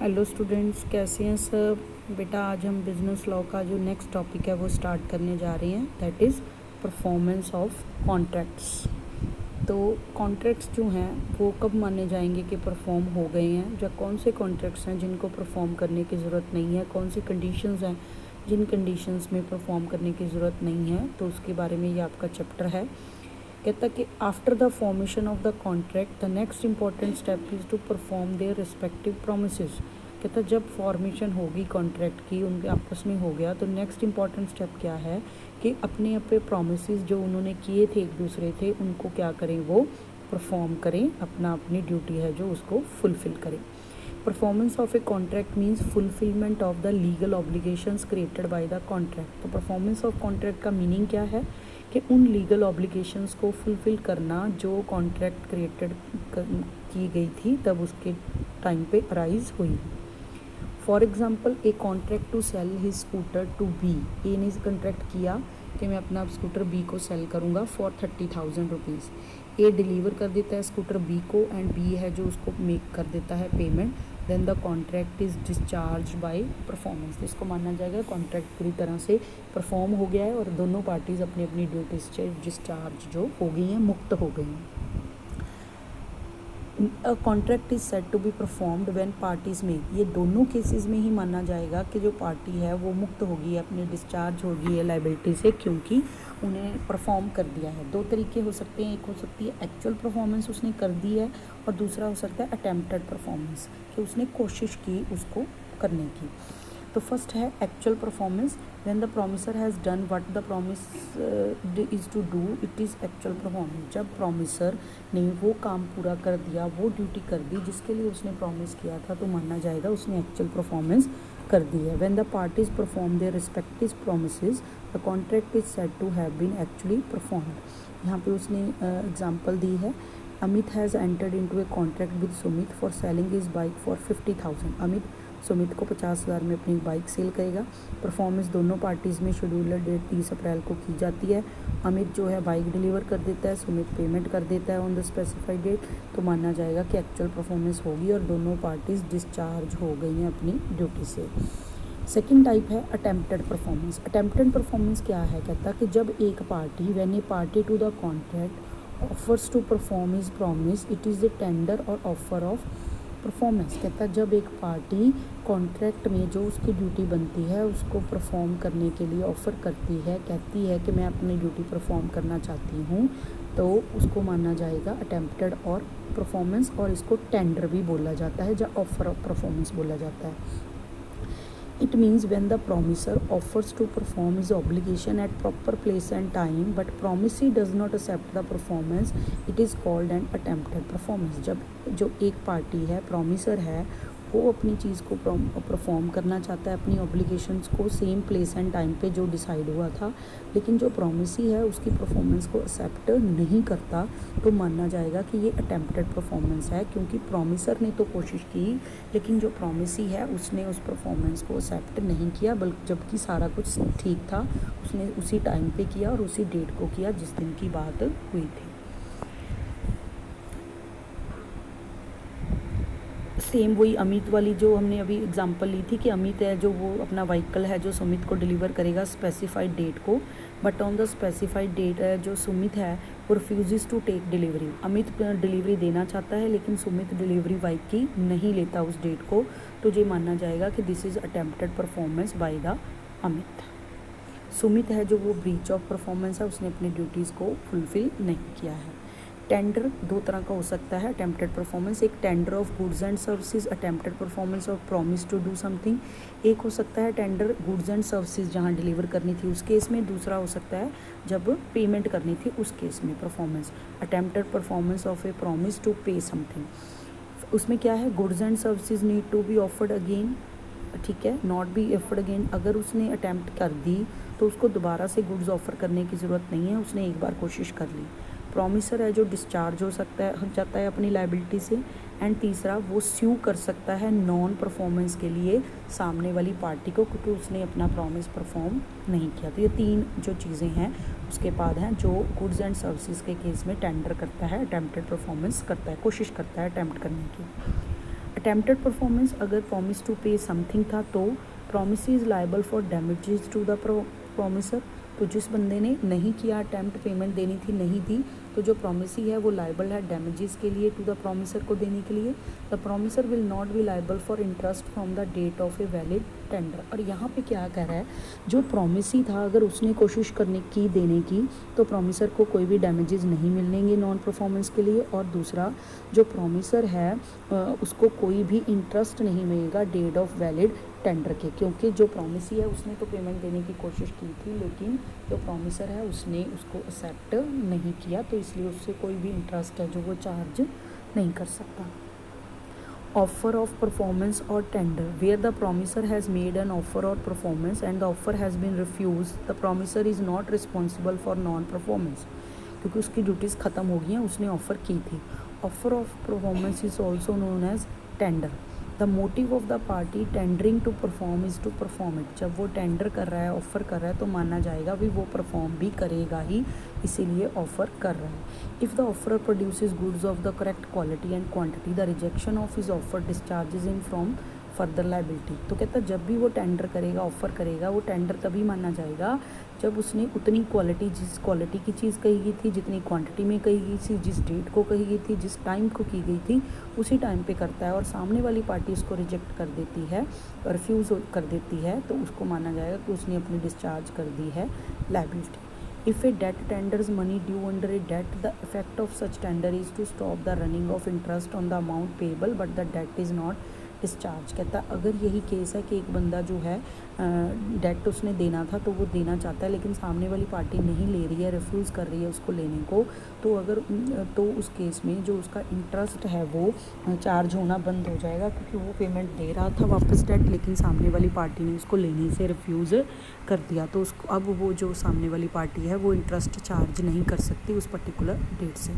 Hello students, कैसे हैं सब। बेटा आज हम बिज़नेस लॉ का जो नेक्स्ट टॉपिक है वो स्टार्ट करने जा रहे हैं, that is performance of contracts. तो कॉन्ट्रैक्ट्स जो हैं वो कब माने जाएंगे कि परफॉर्म हो गए हैं, या कौन से कॉन्ट्रैक्ट्स हैं जिनको परफॉर्म करने की ज़रूरत नहीं है, कौन सी कंडीशंस हैं जिन कंडीशंस में परफॉर्म करने की ज़रूरत नहीं है। तो उसके बारे में ये आपका चैप्टर है। कहता कि after the formation of the contract the next important step is to perform their respective promises. कहता जब फॉर्मेशन होगी कॉन्ट्रैक्ट की, उनके आपस में हो गया, तो नेक्स्ट इंपॉर्टेंट स्टेप क्या है कि अपने अपने प्रोमिसेस जो उन्होंने किए थे एक दूसरे थे उनको क्या करें, वो परफॉर्म करें, अपनी ड्यूटी है जो उसको फुलफ़िल करें। Performance of a contract means fulfilment of the legal obligations created by the contract. तो परफॉर्मेंस ऑफ कॉन्ट्रैक्ट का मीनिंग क्या है कि उन लीगल ऑब्लिगेशंस को फुलफ़िल करना जो कॉन्ट्रैक्ट क्रिएटेड की गई थी तब उसके टाइम पे अराइज हुई। For example A contract to sell his scooter to B. A ने कॉन्ट्रैक्ट किया कि मैं अपना स्कूटर बी को सेल करूँगा फॉर 30,000 रुपीज़। ए डिलीवर कर देता है स्कूटर बी को एंड बी है जो उसको मेक कर देता है payment. Then the contract is discharge by performance. इसको माना जाएगा कॉन्ट्रैक्ट पूरी तरह से परफॉर्म हो गया है और दोनों पार्टीज़ अपनी अपनी ड्यूटी से डिस्चार्ज जो हो गई हैं, मुक्त हो गई हैं। A contract is said to be performed when parties में, ये दोनों केसेस में ही माना जाएगा कि जो पार्टी है वो मुक्त होगी, अपनी डिस्चार्ज होगी है लाइबिलिटी से, क्योंकि उन्हें परफॉर्म कर दिया है। दो तरीके हो सकते हैं, एक हो सकती है एक्चुअल परफॉर्मेंस उसने कर दी है और दूसरा हो सकता है अटेम्प्टेड परफॉर्मेंस कि उसने कोशिश की उसको करने की। तो फर्स्ट है actual performance, when the promisor has done what the promise is to do, it is actual performance. जब प्रॉमिसर ने वो काम पूरा कर दिया, वो ड्यूटी कर दी जिसके लिए उसने प्रॉमिस किया था, तो माना जाएगा उसने एक्चुअल परफॉर्मेंस कर दी है। When the parties perform their respective promises the contract is said to have been actually performed. यहाँ पे उसने एग्जांपल दी है, Amit has entered into a contract with Sumit for selling his bike for 50,000। Amit Sumit को 50,000 में अपनी बाइक सेल करेगा। परफॉर्मेंस दोनों पार्टीज़ में शेड्यूलर डेट 30 अप्रैल को की जाती है। अमित जो है बाइक डिलीवर कर देता है, सुमित पेमेंट कर देता है ऑन द स्पेसिफाइड डेट, तो माना जाएगा कि एक्चुअल परफॉर्मेंस होगी और दोनों पार्टीज़ डिस्चार्ज हो गई हैं अपनी ड्यूटी से। सेकेंड टाइप है अटेम्प्टेड परफॉर्मेंस। अटेम्प्टेड परफॉर्मेंस क्या है, कहता कि जब एक party when a party to the contract offers to perform his promise it is the tender or offer of performance. कहता है जब एक पार्टी कॉन्ट्रैक्ट में जो उसकी ड्यूटी बनती है उसको परफॉर्म करने के लिए ऑफ़र करती है, कहती है कि मैं अपनी ड्यूटी परफॉर्म करना चाहती हूँ, तो उसको माना जाएगा अटेम्प्टेड और परफॉर्मेंस, और इसको टेंडर भी बोला जाता है या ऑफर ऑफ परफॉर्मेंस बोला जाता है। It means when the promiser offers to perform his obligation at proper place and time, but promisee does not accept the performance, it is called an attempted performance। जब जो एक party है, promiser है, वो अपनी चीज़ को परफॉर्म करना चाहता है, अपनी ऑब्लिगेशंस को सेम प्लेस एंड टाइम पे जो डिसाइड हुआ था, लेकिन जो प्रॉमिसी है उसकी परफॉर्मेंस को एक्सेप्ट नहीं करता, तो माना जाएगा कि ये अटेम्प्टेड परफॉर्मेंस है, क्योंकि प्रॉमिसर ने तो कोशिश की लेकिन जो प्रॉमिसी है उसने उस परफॉर्मेंस को एक्सेप्ट नहीं किया, बल्कि जबकि सारा कुछ ठीक था, उसने उसी टाइम पे किया और उसी डेट को किया जिस दिन की बात हुई थी। सेम वही अमित वाली जो हमने अभी एग्जांपल ली थी कि अमित है जो वो अपना व्हीकल है जो सुमित को डिलीवर करेगा स्पेसिफाइड डेट को, but on the specified date जो सुमित है वो refuse to take delivery. Amit delivery देना चाहता है लेकिन सुमित डिलीवरी बाइक की नहीं लेता उस डेट को, तो ये माना जाएगा कि this is attempted performance by the Amit. Sumit है जो वो ब्रीच ऑफ परफॉर्मेंस है, उसने अपनी ड्यूटीज़ को फुलफ़िल नहीं किया है। टेंडर दो तरह का हो सकता है अटेम्प्टेड परफॉर्मेंस, एक tender of goods and services, attempted performance of promise to do something. एक हो सकता है टेंडर गुड्स एंड सर्विसेज जहाँ डिलीवर करनी थी उस केस में, दूसरा हो सकता है जब पेमेंट करनी थी उस केस में performance. Attempted performance of a promise to pay something, उसमें क्या है, goods and services need to be offered again, ठीक है, नॉट बी ऑफर्ड अगेन। अगर उसने अटैम्प्ट कर दी तो उसको दोबारा से गुड्स ऑफर करने की ज़रूरत नहीं है, उसने एक बार कोशिश कर ली। प्रॉमिसर है जो डिस्चार्ज हो जाता है अपनी लाइबिलिटी से, एंड तीसरा वो स्यू कर सकता है नॉन परफॉर्मेंस के लिए सामने वाली पार्टी को, क्योंकि उसने अपना प्रॉमिस परफॉर्म नहीं किया। तो ये तीन जो चीज़ें हैं उसके बाद हैं जो गुड्स एंड सर्विसेज के केस में टेंडर करता है, अटेम्प्टेड परफॉर्मेंस करता है, कोशिश करता है अटेम्प्ट करने की। अटेम्प्टेड परफॉर्मेंस, अगर प्रॉमिस टू पे समथिंग था तो promise is liable for damages to the promisor. तो जिस बंदे ने नहीं किया, अटैम्प्ट पेमेंट देनी थी, नहीं दी, तो जो प्रॉमिसी है वो लाइबल है डैमेजेस के लिए टू द प्रॉमिसर को देने के लिए। The promisor will not be liable for interest from the date of a valid tender. और यहाँ पे क्या कह रहा है, जो प्रॉमिसी था अगर उसने कोशिश करने की देने की तो प्रॉमिसर को कोई भी डैमेजेस नहीं मिलेंगे नॉन परफॉर्मेंस के लिए। और दूसरा, जो प्रॉमिसर है उसको कोई भी इंटरेस्ट नहीं मिलेगा डेट ऑफ वैलिड टेंडर के, क्योंकि जो प्रॉमिसी है उसने तो पेमेंट देने की कोशिश की थी, लेकिन जो प्रॉमिसर है उसने उसको एक्सेप्ट नहीं किया, तो इसलिए उससे कोई भी इंटरेस्ट है जो वो चार्ज नहीं कर सकता। ऑफर ऑफ परफॉर्मेंस और tender, where the promisor has made an offer और performance and the offer has been refuse, the promisor is not responsible for non performance, क्योंकि उसकी ड्यूटीज़ ख़त्म हो गई हैं, उसने ऑफ़र की थी। Offer of performance is also known as tender. The motive of the party tendering to perform is to perform it. जब वो टेंडर कर रहा है, ऑफ़र कर रहा है, तो माना जाएगा भी वो परफॉर्म भी करेगा ही, इसीलिए ऑफ़र कर रहा है। If the offer produces goods of the correct quality and quantity, the rejection of his offer discharges in from further liability. तो कहता है जब भी वो टेंडर करेगा, ऑफ़र करेगा, वो टेंडर तभी माना जाएगा जब उसने उतनी क्वालिटी, जिस क्वालिटी की चीज़ कही गई थी, जितनी क्वांटिटी में कही गई थी, जिस डेट को कही गई थी, जिस टाइम को की गई थी, उसी टाइम पे करता है, और सामने वाली पार्टी उसको रिजेक्ट कर देती है, रिफ्यूज़ कर देती है, तो उसको माना जाएगा कि उसने अपनी डिस्चार्ज कर दी है liability. If a debt tenders money due under a debt, the effect of such tender is to stop the running of interest on the amount payable, but the debt is not discharge. कहता अगर यही case है कि एक बंदा जो है date उसने देना था तो वो देना चाहता है, लेकिन सामने वाली पार्टी नहीं ले रही है, रिफ्यूज़ कर रही है उसको लेने को, तो अगर तो उस केस में जो उसका इंटरेस्ट है वो चार्ज होना बंद हो जाएगा, क्योंकि वो पेमेंट दे रहा था वापस डेट, लेकिन सामने वाली पार्टी ने उसको लेने से रिफ्यूज़ कर दिया, तो उसको अब वो जो सामने वाली पार्टी है वो इंटरेस्ट चार्ज नहीं कर सकती उस पर्टिकुलर डेट से।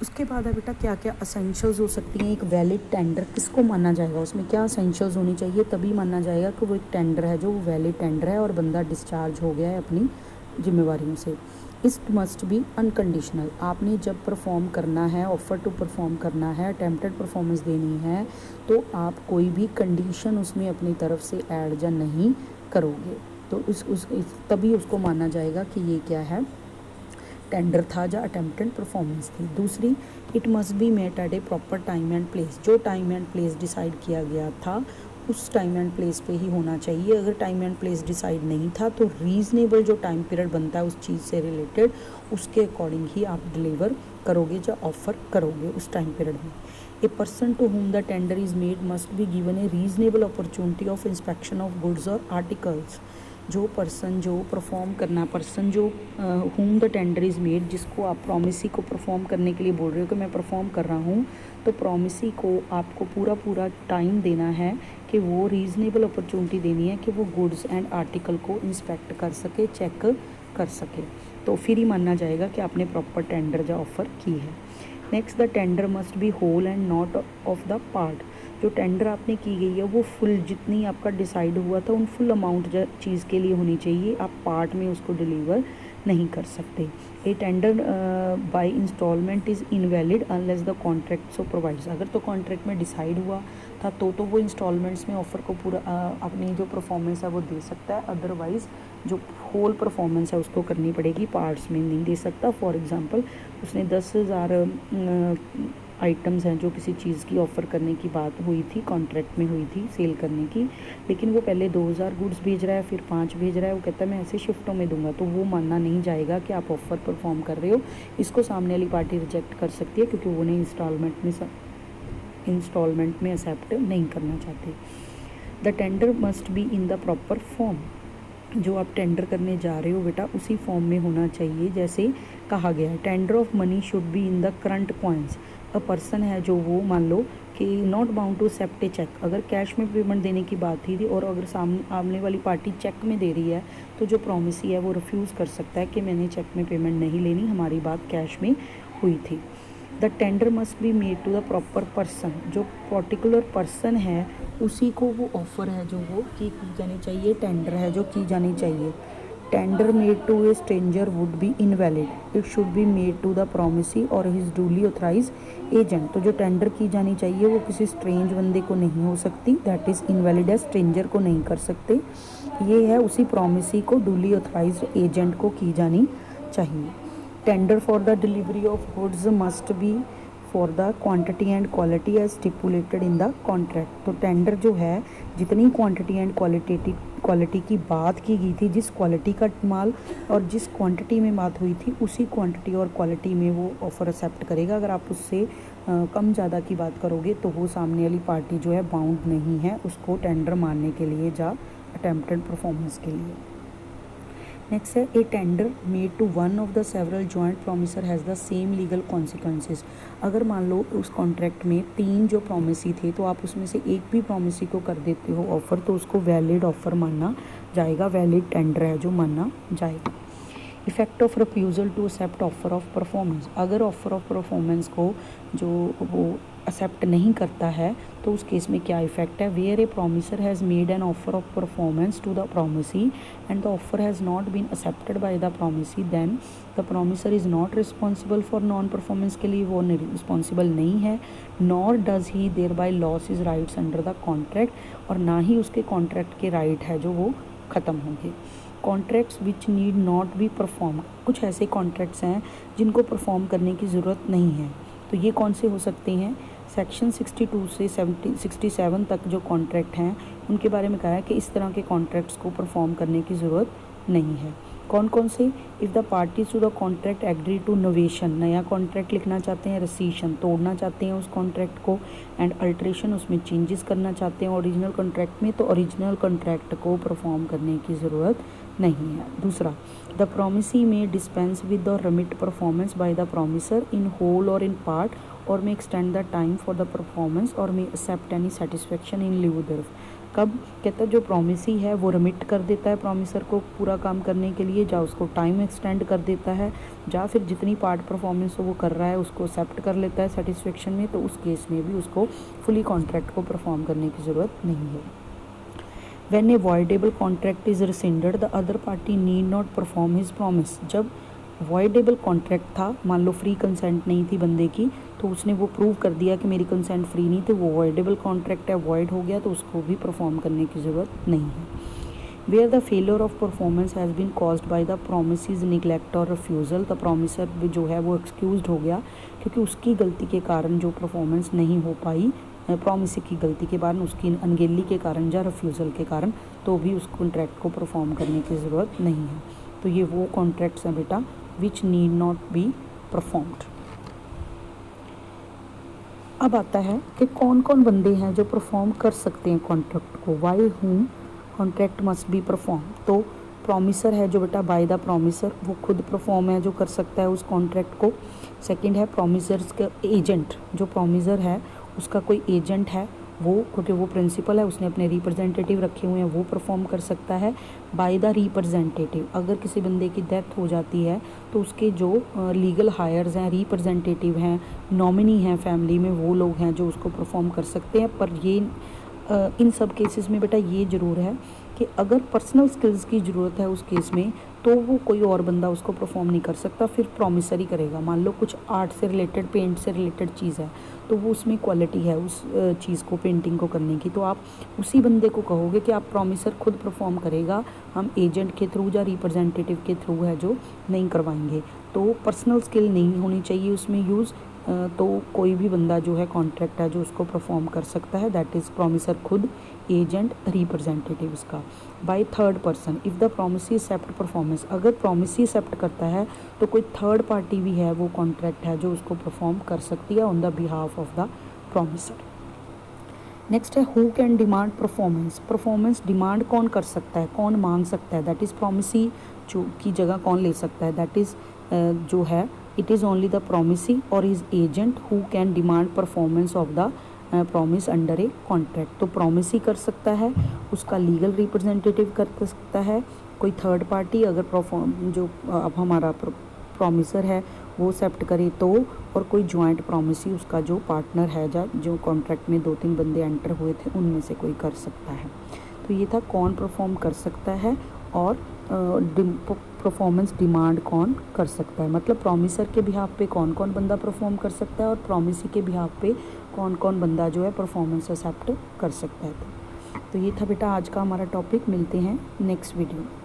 उसके बाद है बेटा क्या क्या असेंशियल्स हो सकती हैं। एक वैलिड टेंडर किसको माना जाएगा, उसमें क्या असेंशियल्स होनी चाहिए, तभी माना जाएगा कि वो एक टेंडर है जो वैलिड टेंडर है और बंदा डिस्चार्ज हो गया है अपनी जिम्मेवारियों से। It must B unconditional. आपने जब परफॉर्म करना है, ऑफ़र टू परफॉर्म करना है, अटेम्प्टेड परफॉर्मेंस देनी है, तो आप कोई भी कंडीशन उसमें अपनी तरफ से ऐड या नहीं करोगे, तो तभी उसको माना जाएगा कि ये क्या है, टेंडर था या अटेम्प्टेड परफॉर्मेंस थी। दूसरी, it must be met at a proper time and place. जो टाइम एंड प्लेस डिसाइड किया गया था उस टाइम एंड प्लेस पे ही होना चाहिए। अगर टाइम एंड प्लेस डिसाइड नहीं था तो रीज़नेबल जो टाइम पीरियड बनता है उस चीज़ से रिलेटेड, उसके अकॉर्डिंग ही आप डिलीवर करोगे या ऑफ़र करोगे उस टाइम पीरियड में। A person to whom the tender is made must be given a reasonable opportunity of inspection of goods और आर्टिकल्स। जो पर्सन जो परफॉर्म करना, पर्सन जो whom the tender is made, जिसको आप प्रॉमिसी को परफॉर्म करने के लिए बोल रहे हो कि मैं परफॉर्म कर रहा हूँ, तो प्रॉमिसी को आपको पूरा टाइम देना है कि वो रीज़नेबल अपॉर्चुनिटी देनी है कि वो गुड्स एंड आर्टिकल को इंस्पेक्ट कर सके, चेक कर सके, तो फिर ही माना जाएगा कि आपने प्रॉपर टेंडर या ऑफ़र की है। Next, the tender must be whole and not of the part. जो टेंडर आपने की गई है वो फुल, जितनी आपका डिसाइड हुआ था उन फुल अमाउंट चीज़ के लिए होनी चाहिए, आप पार्ट में उसको डिलीवर नहीं कर सकते। A tender by instalment is invalid unless the contract so provides. अगर तो कॉन्ट्रैक्ट में डिसाइड हुआ था तो वो इंस्टॉलमेंट्स में ऑफ़र को पूरा अपनी जो परफॉर्मेंस है वो दे सकता है, अदरवाइज़ जो होल परफॉर्मेंस है उसको करनी पड़ेगी, पार्ट्स में नहीं दे सकता। फॉर एग्ज़ाम्पल उसने 10,000 आइटम्स हैं जो किसी चीज़ की ऑफ़र करने की बात हुई थी, कॉन्ट्रैक्ट में हुई थी सेल करने की, लेकिन वो पहले 2,000 गुड्स भेज रहा है, फिर 5 भेज रहा है, वो कहता है मैं ऐसे शिफ्टों में दूंगा, तो वो मानना नहीं जाएगा कि आप ऑफ़र परफॉर्म कर रहे हो। इसको सामने वाली पार्टी रिजेक्ट कर सकती है क्योंकि वो नहीं इंस्टॉलमेंट में एक्सेप्ट नहीं करना चाहते। The tender must B in the proper form. जो आप टेंडर करने जा रहे हो बेटा उसी फॉर्म में होना चाहिए जैसे कहा गया है। Tender of money should be in the current coins. A person है जो वो मान लो कि not bound to accept a cheque, अगर कैश में पेमेंट देने की बात थी और अगर सामने वाली पार्टी चेक में दे रही है तो जो प्रॉमिसी है वो रिफ्यूज़ कर सकता है कि मैंने चेक में पेमेंट नहीं लेनी, हमारी बात कैश में हुई थी। The tender must be made to the proper person. जो पर्टिकुलर पर्सन है उसी को वो ऑफ़र है जो वो की जानी चाहिए, टेंडर है जो की जानी चाहिए। Tender made to a stranger would be invalid, it should be made to the promisee और हिज डूली ऑथराइज एजेंट। तो जो टेंडर की जानी चाहिए वो किसी स्ट्रेंज बंदे को नहीं हो सकती, दैट इज़ इनवैलिड है, स्ट्रेंजर को नहीं कर सकते। ये है उसी प्रोमिसी को डूली ऑथराइज एजेंट को की जानी चाहिए। Tender for the delivery of goods must be for the quantity and quality as stipulated in the contract. तो टेंडर जो है जितनी क्वांटिटी एंड क्वालिटी की बात की गई थी, जिस क्वालिटी का माल और जिस क्वांटिटी में बात हुई थी उसी क्वांटिटी और क्वालिटी में वो ऑफ़र एक्सेप्ट करेगा। अगर आप उससे कम ज़्यादा की बात करोगे तो वो सामने वाली पार्टी जो है बाउंड नहीं है उसको टेंडर मानने के लिए या अटेम्प्टेड परफॉर्मेंस के लिए। नेक्स्ट है a tender made to one of the several joint promisor has the same legal consequences. अगर मान लो उस कॉन्ट्रैक्ट में 3 जो प्रोमिसी थे तो आप उसमें से एक भी प्रोमिसी को कर देते हो ऑफ़र, तो उसको वैलिड ऑफ़र माना जाएगा, वैलिड टेंडर है जो माना जाएगा। Effect of refusal to accept offer of performance. अगर ऑफ़र ऑफ परफॉर्मेंस को जो वो एक्सेप्ट नहीं करता है तो उस केस में क्या इफेक्ट है। Where a promisor has made an offer of performance to the promisee and the offer has not been accepted by the promisee, then the promisor is not responsible for non performance के लिए वो responsible नहीं है, nor does he thereby lose his rights under the contract, और ना ही उसके contract के right है जो वो ख़त्म होंगे। Contracts which need not be perform. कुछ ऐसे कॉन्ट्रैक्ट्स हैं जिनको परफॉर्म करने की ज़रूरत नहीं है, तो ये कौन से हो सकते हैं। सेक्शन 62 से 67 तक जो कॉन्ट्रैक्ट हैं उनके बारे में कहा है कि इस तरह के कॉन्ट्रैक्ट्स को परफॉर्म करने की ज़रूरत नहीं है। कौन कौन से। If the parties to the contract agree to novation, नया कॉन्ट्रैक्ट लिखना चाहते हैं, रेसिशन तोड़ना चाहते हैं उस कॉन्ट्रैक्ट को, एंड अल्ट्रेशन उसमें चेंजेस करना चाहते हैं ओरिजिनल कॉन्ट्रैक्ट में, तो ओरिजिनल कॉन्ट्रैक्ट को परफॉर्म करने की ज़रूरत नहीं है। दूसरा, the promisee may dispense with the remit performance by the promisor in whole or in part or may extend the time for the performance or may accept any satisfaction in lieu thereof। कब कहता है जो promisee है वो remit कर देता है promisor को पूरा काम करने के लिए, या उसको टाइम एक्सटेंड कर देता है, या फिर जितनी पार्ट परफॉर्मेंस वो कर रहा है उसको एक्सेप्ट कर लेता है सेटिस्फेक्शन में, तो उस केस में भी उसको फुली कॉन्ट्रैक्ट को परफॉर्म करने की ज़रूरत नहीं है। When a voidable contract is rescinded, the other party need not perform his promise। जब voidable contract था, मान लो फ्री कंसेंट नहीं थी बंदे की, तो उसने वो प्रूव कर दिया कि मेरी कंसेंट फ्री नहीं थी, वो voidable contract है, void हो गया, तो उसको भी परफॉर्म करने की ज़रूरत नहीं है। Where the failure of performance has been caused by the promise's neglect or refusal, the promiser भी जो है वो excused हो गया क्योंकि उसकी गलती के कारण जो परफॉर्मेंस नहीं हो पाई, प्रोमिसी की गलती के कारण, उसकी अनगेली के कारण या रिफ्यूज़ल के कारण, तो भी उस कॉन्ट्रैक्ट को परफॉर्म करने की ज़रूरत नहीं है। तो ये वो कॉन्ट्रैक्ट्स हैं बेटा which need not be performed. अब आता है कि कौन कौन बंदे हैं जो परफॉर्म कर सकते हैं कॉन्ट्रैक्ट को, by whom contract must be perform. तो प्रोमिसर है जो बेटा बाय द प्रोमिसर, वो खुद परफॉर्म है जो कर सकता है उस कॉन्ट्रैक्ट को। सेकंड है प्रोमिसर्स का एजेंट, जो प्रोमिसर है उसका कोई एजेंट है वो, क्योंकि वो प्रिंसिपल है उसने अपने रिप्रेजेंटेटिव रखे हुए हैं, वो परफॉर्म कर सकता है। बाय द रिप्रेजेंटेटिव, अगर किसी बंदे की डेथ हो जाती है तो उसके जो लीगल हायर्स हैं, रिप्रेजेंटेटिव हैं, नॉमिनी हैं फैमिली में, वो लोग हैं जो उसको परफॉर्म कर सकते हैं। पर ये इन सब केसेस में बेटा ये ज़रूर है कि अगर पर्सनल स्किल्स की ज़रूरत है उस केस में तो वो कोई और बंदा उसको परफॉर्म नहीं कर सकता, फिर प्रोमिसर ही करेगा। मान लो कुछ आर्ट से रिलेटेड, पेंट से रिलेटेड चीज़ है तो वो उसमें क्वालिटी है उस चीज़ को, पेंटिंग को करने की, तो आप उसी बंदे को कहोगे कि आप प्रोमिसर खुद परफॉर्म करेगा, हम एजेंट के थ्रू या रिप्रेजेंटेटिव के थ्रू है जो नहीं करवाएंगे। तो पर्सनल स्किल नहीं होनी चाहिए उसमें यूज़, तो कोई भी बंदा जो है कॉन्ट्रैक्ट है जो उसको परफॉर्म कर सकता है, दैट इज़ प्रोमिसर खुद, एजेंट, रिप्रेजेंटेटिव उसका। By third person, if the promisee accept performance, अगर प्रोमिसी एक्सेप्ट करता है तो कोई थर्ड पार्टी भी है वो कॉन्ट्रैक्ट है जो उसको परफॉर्म कर सकती है on the behalf of the promisor. Next है who can demand performance. Performance demand कौन कर सकता है, कौन मांग सकता है, दैट इज़ प्रोमिसी जो की जगह कौन ले सकता है, दैट इज़ जो है it is only the promisee और his agent who can demand performance of the promise under a contract. तो प्रोमिसी कर सकता है, उसका लीगल रिप्रेजेंटेटिव कर सकता है, कोई थर्ड पार्टी अगर जो अब हमारा प्रोमिसर है वो एक्सेप्ट करे तो, और कोई जॉइंट प्रोमिसी उसका जो पार्टनर है जो कॉन्ट्रैक्ट में 2-3 बंदे एंटर हुए थे उनमें से कोई कर सकता है। तो ये था कौन परफॉर्म कर सकता है और परफॉर्मेंस डिमांड कौन कर सकता है, मतलब प्रॉमिसर के बिहाफ पे कौन कौन बंदा परफॉर्म कर सकता है और प्रॉमिसी के बिहाफ पे कौन कौन बंदा जो है परफॉर्मेंस एक्सेप्ट कर सकता है। तो ये था बेटा आज का हमारा टॉपिक। मिलते हैं नेक्स्ट वीडियो में।